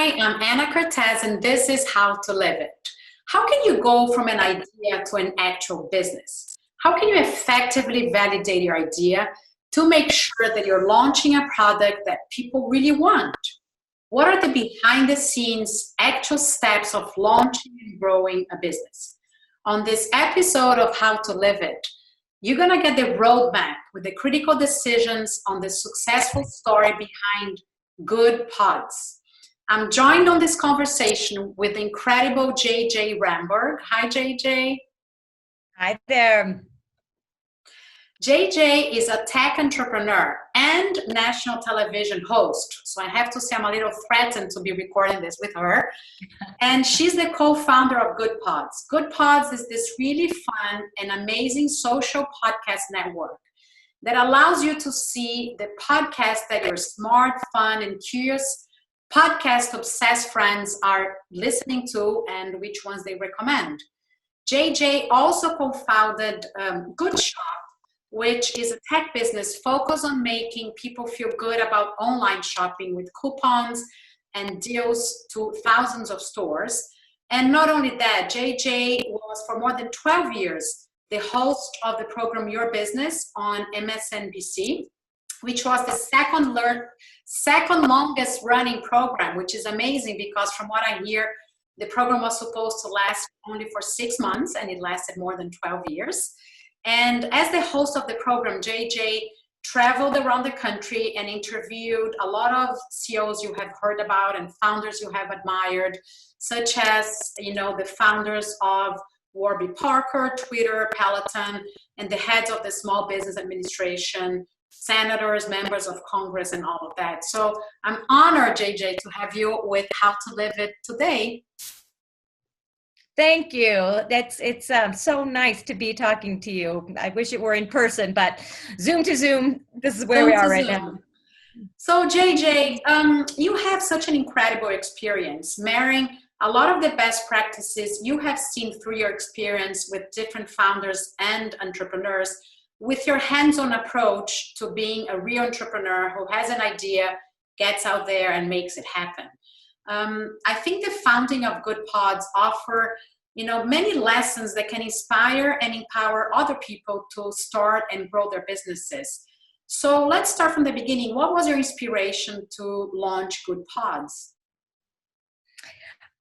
Hi, I'm Anna Kertesz, and this is How to Live It. How can you go from an idea to an actual business? How can you effectively validate your idea to make sure that you're launching a product that people really want? What are the behind the scenes actual steps of launching and growing a business? On this episode of How to Live It, you're going to get the roadmap with the critical decisions on the successful story behind Goodpods. I'm joined on this conversation with the incredible JJ Ramberg. Hi, JJ. Hi there. JJ is a tech entrepreneur and national television host. So I have to say I'm a little threatened to be recording this with her. And she's the co-founder of Goodpods. Goodpods is this really fun and amazing social podcast network that allows you to see the podcasts that your smart, fun, and curious podcast-obsessed friends are listening to and which ones they recommend. JJ also co-founded Goodshop, which is a tech business focused on making people feel good about online shopping with coupons and deals to thousands of stores. And not only that, JJ was for more than 12 years the host of the program Your Business on MSNBC, which was the second longest running program, which is amazing because from what I hear, the program was supposed to last only for 6 months and it lasted more than 12 years. And as the host of the program, JJ traveled around the country and interviewed a lot of CEOs you have heard about and founders you have admired, such as, the founders of Warby Parker, Twitter, Peloton, and the heads of the Small Business Administration, senators, members of Congress, and all of that. So I'm honored, JJ, to have you with How to Live It today. Thank you. It's so nice to be talking to you. I wish it were in person, but Zoom to Zoom, this is where we are right now. So JJ, you have such an incredible experience marrying a lot of the best practices you have seen through your experience with different founders and entrepreneurs with your hands-on approach to being a real entrepreneur who has an idea, gets out there and makes it happen. I think the founding of Goodpods offer, many lessons that can inspire and empower other people to start and grow their businesses. So let's start from the beginning. What was your inspiration to launch Goodpods?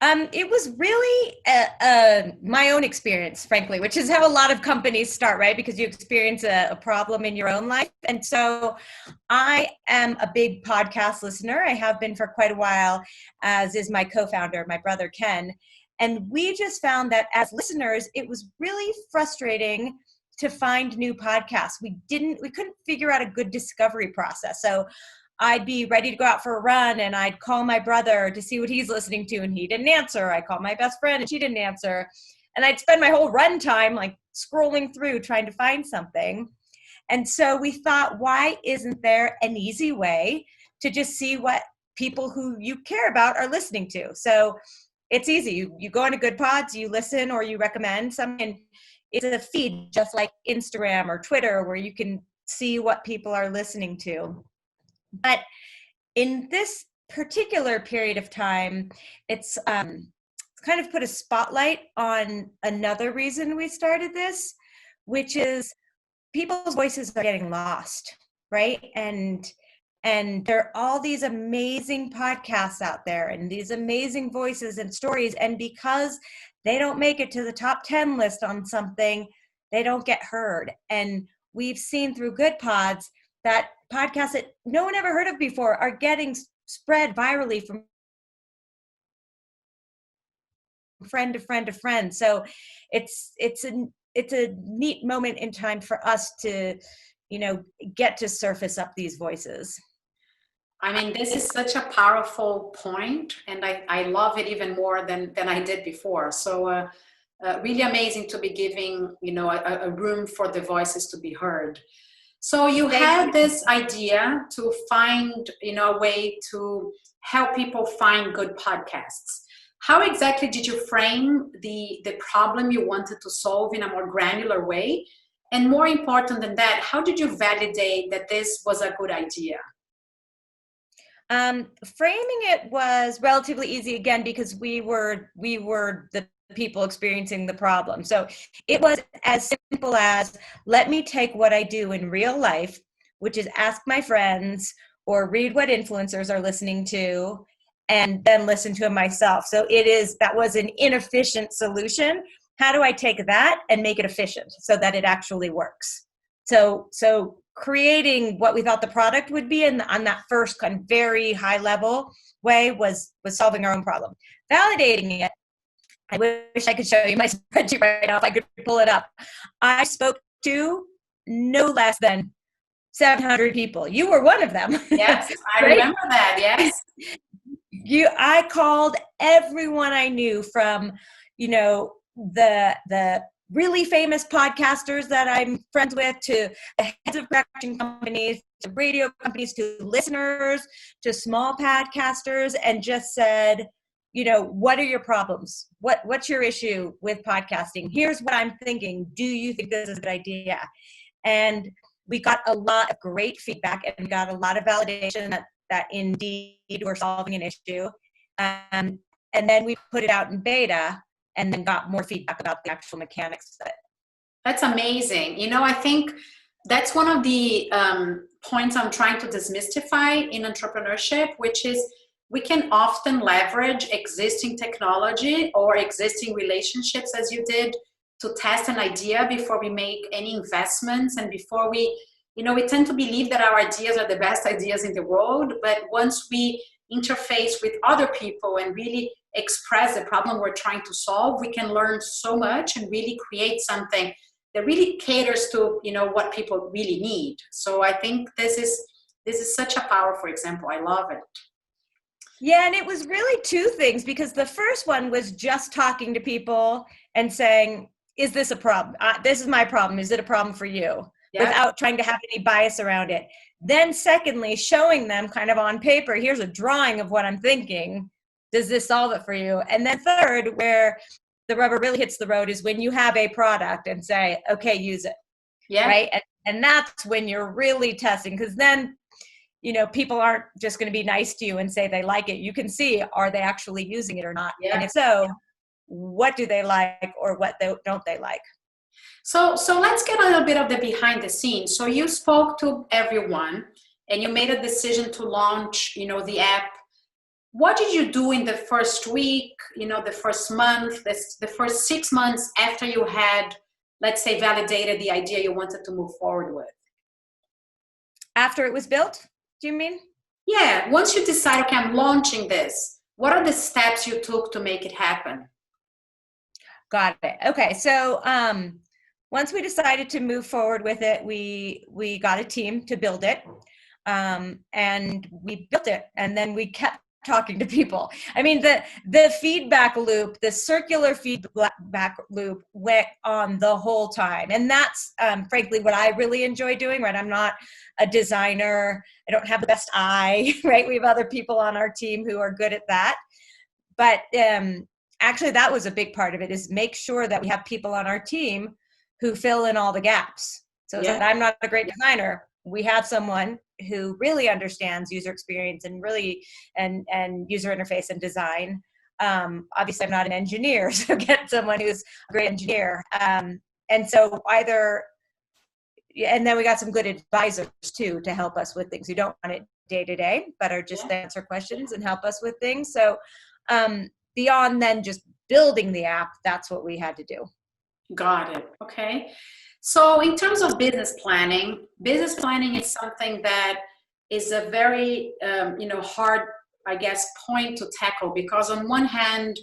It was really my own experience, frankly, which is how a lot of companies start, right? Because you experience a problem in your own life. And so I am a big podcast listener. I have been for quite a while, as is my co-founder, my brother, Ken. And we just found that as listeners, it was really frustrating to find new podcasts. We couldn't figure out a good discovery process. So I'd be ready to go out for a run and I'd call my brother to see what he's listening to and he didn't answer. I'd call my best friend and she didn't answer. And I'd spend my whole run time like scrolling through trying to find something. And so we thought, why isn't there an easy way to just see what people who you care about are listening to? So it's easy. You go into Goodpods, you listen or you recommend something. It's a feed just like Instagram or Twitter where you can see what people are listening to. But in this particular period of time, it's kind of put a spotlight on another reason we started this, which is people's voices are getting lost, right? And there are all these amazing podcasts out there and these amazing voices and stories. And because they don't make it to the top 10 list on something, they don't get heard. And we've seen through Goodpods that podcasts that no one ever heard of before are getting spread virally from friend to friend to friend. So it's a neat moment in time for us to, get to surface up these voices. I mean, this is such a powerful point, and I love it even more than I did before. So really amazing to be giving, a room for the voices to be heard. So you had this idea to find, a way to help people find good podcasts. How exactly did you frame the problem you wanted to solve in a more granular way? And more important than that, how did you validate that this was a good idea? Framing it was relatively easy again because we were the people experiencing the problem. So it was as simple as, let me take what I do in real life, which is ask my friends or read what influencers are listening to, and then listen to it myself. So that was an inefficient solution. How do I take that and make it efficient so that it actually works? So creating what we thought the product would be on that first kind of very high level way was solving our own problem. Validating it, I wish I could show you my spreadsheet right now if I could pull it up. I spoke to no less than 700 people. You were one of them. Yes, I right? remember that, yes. I called everyone I knew, from, the really famous podcasters that I'm friends with, to the heads of production companies, to radio companies, to listeners, to small podcasters, and just said, what are your problems? What's your issue with podcasting? Here's what I'm thinking. Do you think this is a good idea? And we got a lot of great feedback and got a lot of validation that indeed we're solving an issue. And then we put it out in beta and then got more feedback about the actual mechanics of it. That's amazing. I think that's one of the points I'm trying to demystify in entrepreneurship, which is we can often leverage existing technology or existing relationships, as you did, to test an idea before we make any investments, and before we tend to believe that our ideas are the best ideas in the world. But once we interface with other people and really express the problem we're trying to solve, we can learn so much and really create something that really caters to what people really need. So I think this is such a powerful example. I love it. Yeah, and it was really two things, because the first one was just talking to people and saying, is this a problem? This is my problem. Is it a problem for you? Yeah. Without trying to have any bias around it. Then secondly, showing them kind of on paper, here's a drawing of what I'm thinking. Does this solve it for you? And then third, where the rubber really hits the road, is when you have a product and say, okay, use it. Yeah. Right. And that's when you're really testing, because then, people aren't just going to be nice to you and say they like it. You can see, are they actually using it or not? Yeah. And if so, what do they like, or what don't they like? So let's get a little bit of the behind the scenes. So you spoke to everyone and you made a decision to launch, the app. What did you do in the first week, the first month, the first 6 months after you had, let's say, validated the idea you wanted to move forward with? After it was built, do you mean? Yeah. Once you decide, okay, I'm launching this, what are the steps you took to make it happen? Got it. Okay. So, once we decided to move forward with it, we got a team to build it, and we built it, and then we kept talking to people. I mean, the feedback loop, the circular feedback loop went on the whole time, and that's frankly what I really enjoy doing. Right, I'm not a designer. I don't have the best eye. Right, we have other people on our team who are good at that, but actually, that was a big part of it, is make sure that we have people on our team who fill in all the gaps. So it's like, I'm not a great designer. We have someone who really understands user experience and really and user interface and design. Obviously, I'm not an engineer, so get someone who's a great engineer. And so and then we got some good advisors too to help us with things who don't want it day to day, but are just to answer questions and help us with things. So beyond then just building the app, that's what we had to do. Got it. Okay. So in terms of business planning is something that is a very, hard, I guess, point to tackle, because on one hand,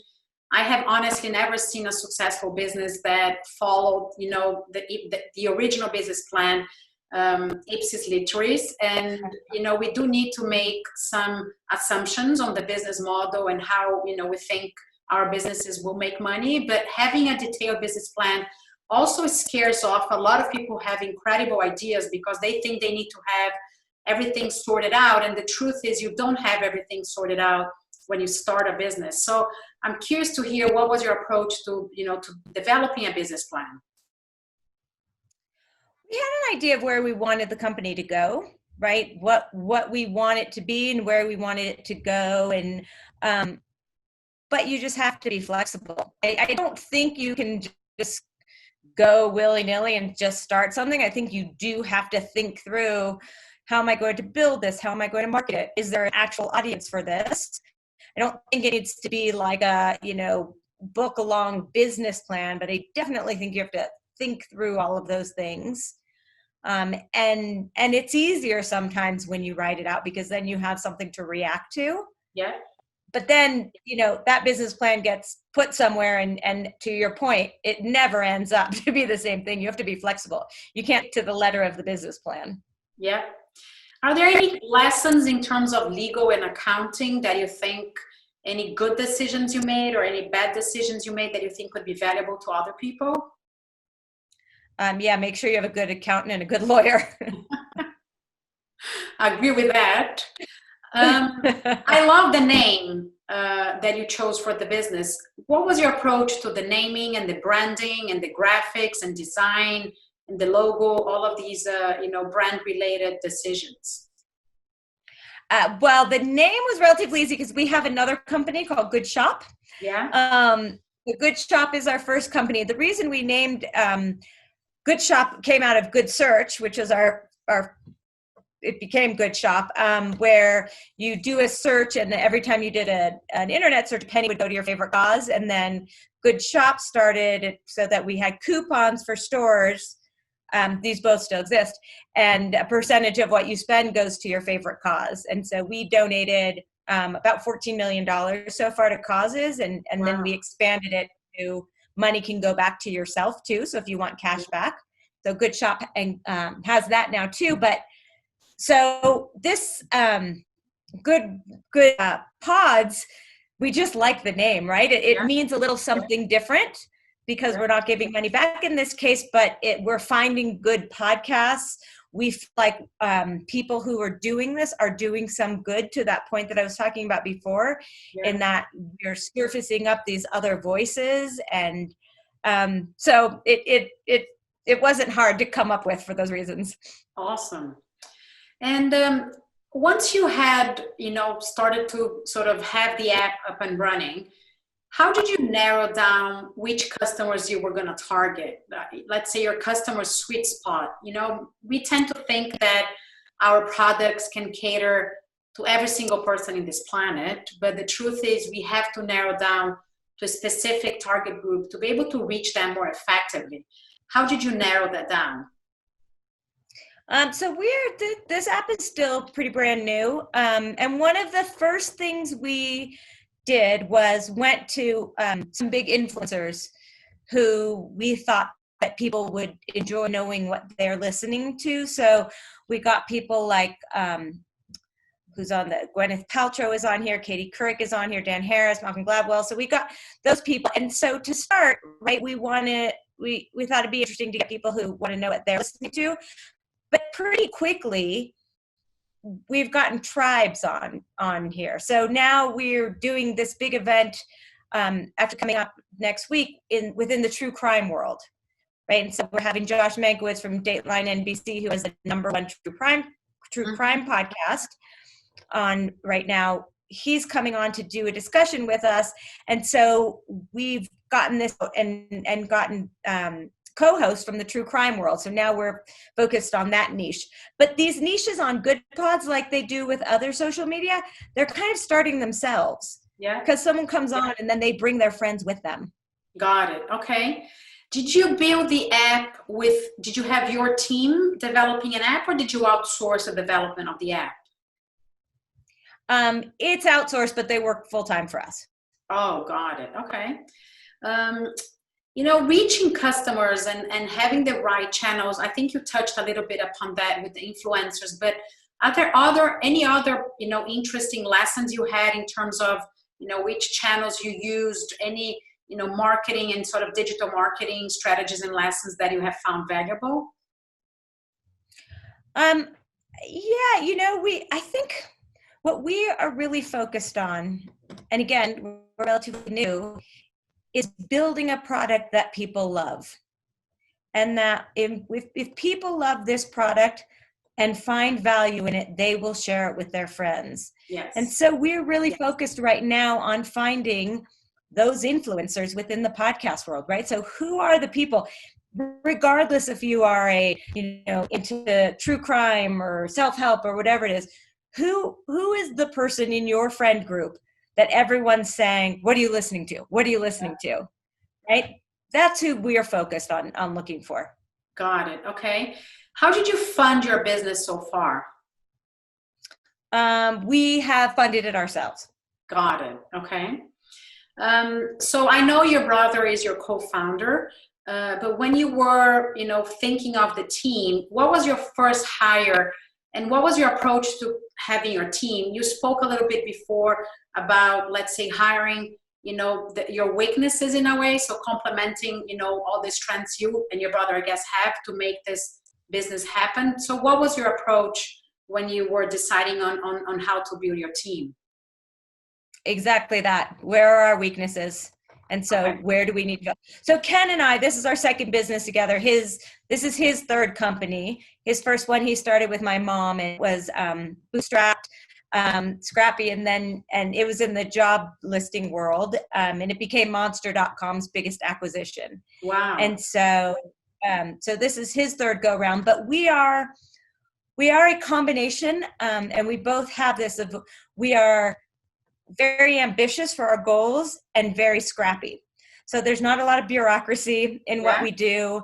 I have honestly never seen a successful business that followed, the original business plan, ipsis literis. And, we do need to make some assumptions on the business model and how, we think our businesses will make money. But having a detailed business plan also scares off a lot of people who have incredible ideas, because they think they need to have everything sorted out. And the truth is, you don't have everything sorted out when you start a business. So I'm curious to hear, what was your approach to, to developing a business plan? We had an idea of where we wanted the company to go. right? What we want it to be and where we want it to go. And, but you just have to be flexible. I don't think you can just go willy-nilly and just start something. I think you do have to think through, how am I going to build this? How am I going to market it? Is there an actual audience for this? I don't think it needs to be like a, book a long business plan, but I definitely think you have to think through all of those things. And it's easier sometimes when you write it out, because then you have something to react to. Yeah. But then, that business plan gets put somewhere, and to your point, it never ends up to be the same thing. You have to be flexible. You can't to the letter of the business plan. Yeah. Are there any lessons in terms of legal and accounting that you think, any good decisions you made or any bad decisions you made that you think could be valuable to other people? Yeah, make sure you have a good accountant and a good lawyer. I agree with that. I love the name that you chose for the business. What was your approach to the naming and the branding and the graphics and design and the logo, all of these, brand related decisions? Well, the name was relatively easy because we have another company called Good Shop. Yeah. The Good Shop is our first company. The reason we named Good Shop came out of Good Search, which is it became Good Shop, where you do a search, and every time you did an internet search, a penny would go to your favorite cause. And then Good Shop started so that we had coupons for stores. These both still exist, and a percentage of what you spend goes to your favorite cause. And so we donated about $14 million so far to causes, and Wow. then we expanded it to money can go back to yourself too. So if you want cash back, so Good Shop has that now too. But so this good pods, we just like the name, right? It means a little something different, because we're not giving money back in this case, but we're finding good podcasts. We feel like people who are doing this are doing some good, to that point that I was talking about before, in that we're surfacing up these other voices. And so it wasn't hard to come up with for those reasons. Awesome. And once you had, started to sort of have the app up and running, how did you narrow down which customers you were going to target? Let's say your customer sweet spot. We tend to think that our products can cater to every single person in this planet, but the truth is we have to narrow down to a specific target group to be able to reach them more effectively. How did you narrow that down? So this app is still pretty brand new. And one of the first things we did was went to some big influencers who we thought that people would enjoy knowing what they're listening to. So we got people like, who's on Gwyneth Paltrow is on here, Katie Couric is on here, Dan Harris, Malcolm Gladwell. So we got those people. And so to start, right, we thought it'd be interesting to get people who want to know what they're listening to. But pretty quickly, we've gotten tribes on here. So now we're doing this big event after coming up next week within the true crime world, right? And so we're having Josh Mankiewicz from Dateline NBC, who is the #1 true crime podcast on right now. He's coming on to do a discussion with us, and so we've gotten this and gotten co-host from the true crime world. So now we're focused on that niche. But these niches on Goodpods, like they do with other social media, they're kind of starting themselves. Yeah. Because someone comes on and then they bring their friends with them. Got it. Okay. Did you build the app did you have your team developing an app, or did you outsource the development of the app? It's outsourced, but they work full-time for us. Oh, got it. Okay. Reaching customers and having the right channels, I think you touched a little bit upon that with the influencers, but are there any other, interesting lessons you had in terms of, which channels you used, any, marketing and sort of digital marketing strategies and lessons that you have found valuable? I think what we are really focused on, and again, we're relatively new, is building a product that people love. And that if people love this product, and find value in it, they will share it with their friends. Yes. And so we're really focused right now on finding those influencers within the podcast world, right? So who are the people, regardless if you are into true crime or self-help or whatever it is, who is the person in your friend group that everyone's saying, what are you listening to? What are you listening to? Right? That's who we are focused on looking for. Got it. Okay. How did you fund your business so far? We have funded it ourselves. Got it. Okay. So I know your brother is your co-founder, but when you were, thinking of the team, what was your first hire and what was your approach to having your team? You spoke a little bit before about, let's say, hiring, your weaknesses in a way. So complementing, all the strengths you and your brother, I guess, have to make this business happen. So what was your approach when you were deciding on how to build your team? Exactly that. Where are our weaknesses? And so where do we need to go? So Ken and I, this is our second business together. This is his third company. His first one he started with my mom. It was bootstrapped, scrappy, and it was in the job listing world. And it became Monster.com's biggest acquisition. Wow. And so this is his third go round, but we are a combination. And we both have this of, we are very ambitious for our goals and very scrappy. So there's not a lot of bureaucracy in what we do.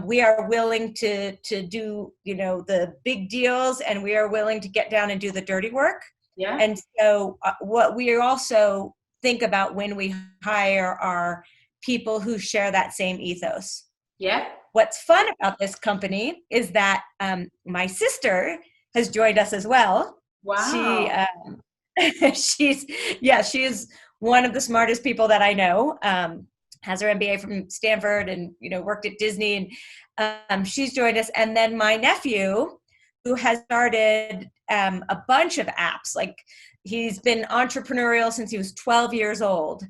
We are willing to do, the big deals, and we are willing to get down and do the dirty work. Yeah. And so what we also think about when we hire are people who share that same ethos. Yeah. What's fun about this company is that my sister has joined us as well. Wow. She is one of the smartest people that I know. Has her MBA from Stanford and worked at Disney, and she's joined us. And then my nephew, who has started a bunch of apps, like he's been entrepreneurial since he was 12 years old.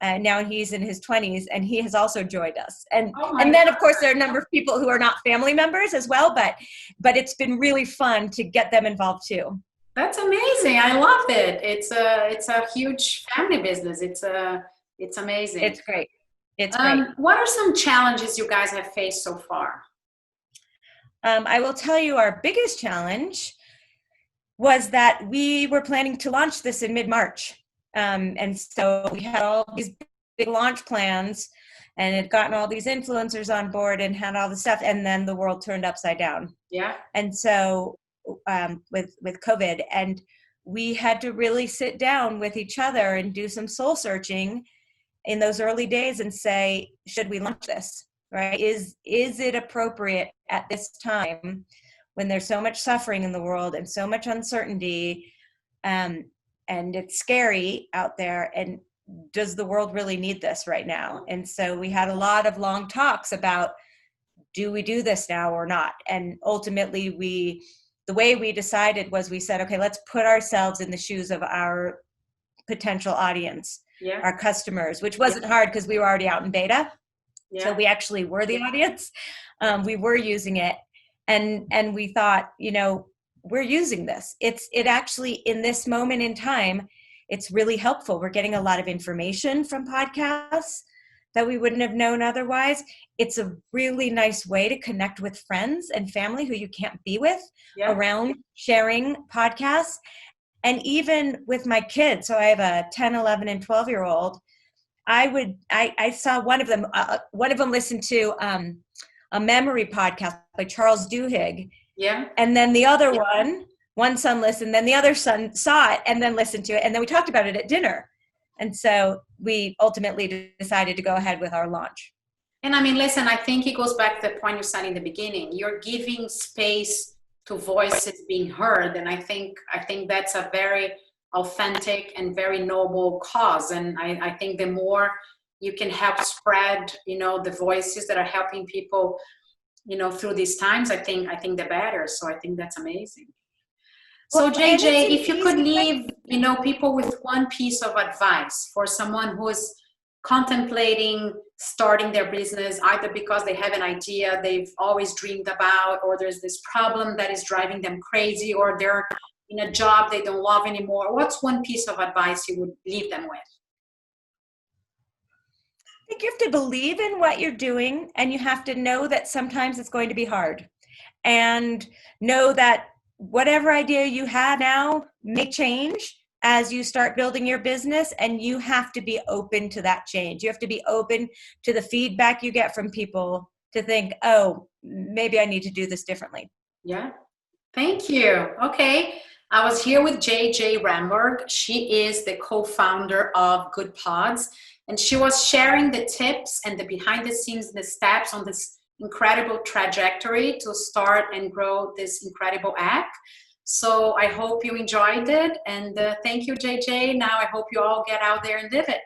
Now he's in his 20s, and he has also joined us. And then, of course, there are a number of people who are not family members as well, but it's been really fun to get them involved too. That's amazing. I loved it. It's a huge family business. It's amazing. It's great. It's great. What are some challenges you guys have faced so far? I will tell you our biggest challenge was that we were planning to launch this in mid-March. And so we had all these big launch plans and had gotten all these influencers on board and had all the stuff. And then the world turned upside down. Yeah. And so with COVID, and we had to really sit down with each other and do some soul searching in those early days and say, should we launch this, right? Is it appropriate at this time when there's so much suffering in the world and so much uncertainty, and it's scary out there, and does the world really need this right now? And so we had a lot of long talks about, do we do this now or not? And ultimately the way we decided was, we said, okay, let's put ourselves in the shoes of our potential audience, our customers, which wasn't hard because we were already out in beta. So we actually were the audience. We were using it. And we thought, we're using this. It actually, in this moment in time, it's really helpful. We're getting a lot of information from podcasts that we wouldn't have known otherwise. It's a really nice way to connect with friends and family who you can't be with around sharing podcasts. And even with my kids, so I have a 10, 11, and 12-year-old, I saw one of them listen to a memory podcast by Charles Duhigg. Yeah. And then the other one son listened, then the other son saw it and then listened to it. And then we talked about it at dinner. And so we ultimately decided to go ahead with our launch. And I mean, listen, I think it goes back to the point you said in the beginning. You're giving space to voices being heard. And I think that's a very authentic and very noble cause. And I think the more you can help spread, the voices that are helping people, through these times, I think the better. So I think that's amazing. So JJ, if you could leave, people with one piece of advice for someone who is contemplating starting their business, either because they have an idea they've always dreamed about, or there's this problem that is driving them crazy, or they're in a job they don't love anymore, what's one piece of advice you would leave them with? I think you have to believe in what you're doing, and you have to know that sometimes it's going to be hard, and know that whatever idea you have now may change as you start building your business, and you have to be open to that change. You have to be open to the feedback you get from people to think, oh, maybe I need to do this differently. Yeah, thank you. Okay, I was here with JJ Ramberg. She is the co-founder of Goodpods, and she was sharing the tips and the behind the scenes, the steps on this incredible trajectory to start and grow this incredible app. So I hope you enjoyed it, and thank you, JJ. Now I hope you all get out there and live it.